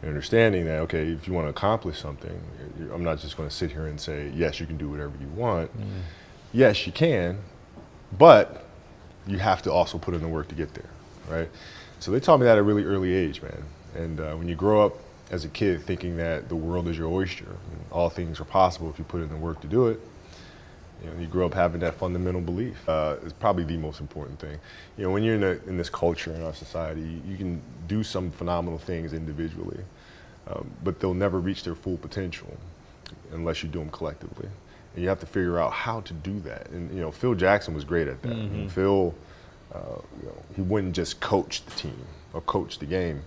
And understanding that, okay, if you want to accomplish something, I'm not just going to sit here and say, yes, you can do whatever you want. Yes, you can, but you have to also put in the work to get there, right? So they taught me that at a really early age, man. And when you grow up as a kid thinking that the world is your oyster, and all things are possible if you put in the work to do it, you grow up having that fundamental belief. It's probably the most important thing. When you're in this culture in our society, you can do some phenomenal things individually, but they'll never reach their full potential unless you do them collectively. And you have to figure out how to do that. And Phil Jackson was great at that. And Phil, he wouldn't just coach the team or coach the game,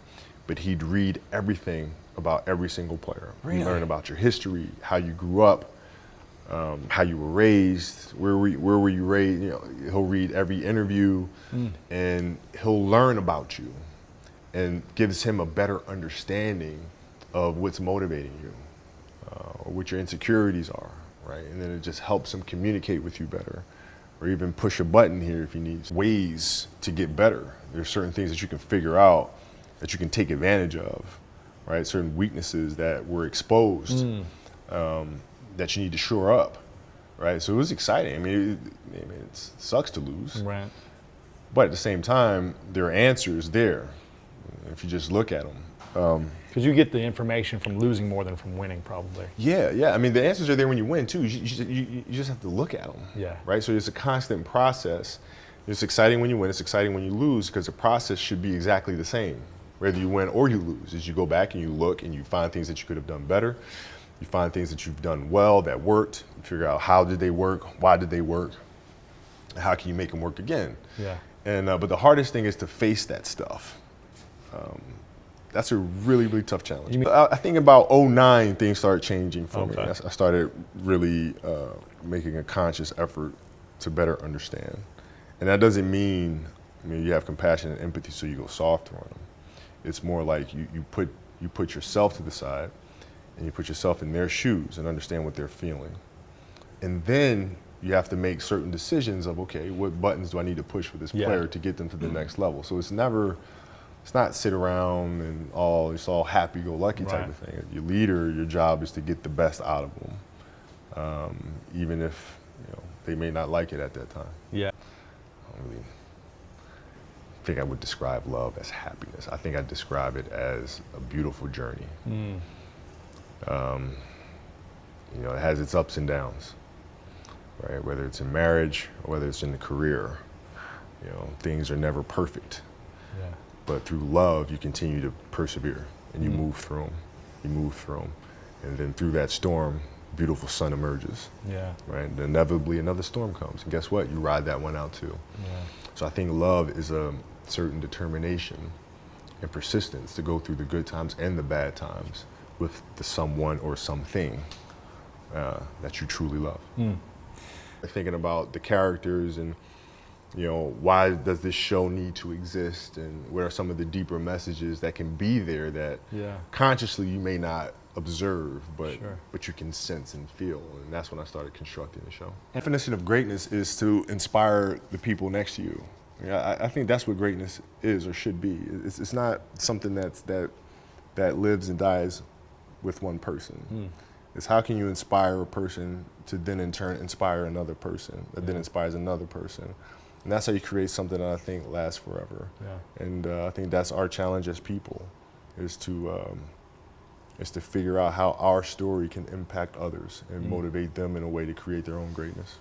but he'd read everything about every single player. Really? You learn about your history, how you grew up, how you were raised, where were you raised. He'll read every interview, and he'll learn about you, and gives him a better understanding of what's motivating you, or what your insecurities are, right? And then it just helps him communicate with you better, or even push a button here if he needs. Ways to get better. There's certain things that you can figure out that you can take advantage of, right? Certain weaknesses that were exposed. That you need to shore up, right? So it was exciting. I mean, it sucks to lose, Right. but at the same time, there are answers there if you just look at them. Because you get the information from losing more than from winning, probably. Yeah. I mean, the answers are there when you win too. You just have to look at them. Yeah. Right. So it's a constant process. It's exciting when you win. It's exciting when you lose, because the process should be exactly the same, whether you win or you lose. As you go back and you look and you find things that you could have done better. You find things that you've done well that worked. You figure out how did they work, why did they work, how can you make them work again? Yeah. And but the hardest thing is to face that stuff. That's a really, really tough challenge. I think about 2009 things started changing for me. I started really making a conscious effort to better understand. And that doesn't mean, you have compassion and empathy so you go softer on them. It's more like you put yourself to the side, and you put yourself in their shoes and understand what they're feeling. And then you have to make certain decisions of, okay, what buttons do I need to push for this player to get them to the next level? So it's not sit around and it's all happy-go-lucky type of thing. Your leader, your job is to get the best out of them, even if they may not like it at that time. Yeah. I don't really think I would describe love as happiness. I think I describe it as a beautiful journey. It has its ups and downs, right? Whether it's in marriage or whether it's in the career, things are never perfect. Yeah. But through love, you continue to persevere and you move through them. You move through them. And then through that storm, beautiful sun emerges. Yeah. Right? And inevitably another storm comes. And guess what? You ride that one out too. Yeah. So I think love is a certain determination and persistence to go through the good times and the bad times with the someone or something that you truly love. Thinking about the characters and why does this show need to exist, and what are some of the deeper messages that can be there that consciously you may not observe, but you can sense and feel. And that's when I started constructing the show. The definition of greatness is to inspire the people next to you. I think that's what greatness is or should be. It's not something that lives and dies with one person. It's how can you inspire a person to then in turn inspire another person that then inspires another person. And that's how you create something that I think lasts forever. Yeah. And I think that's our challenge as people, is to figure out how our story can impact others and motivate them in a way to create their own greatness.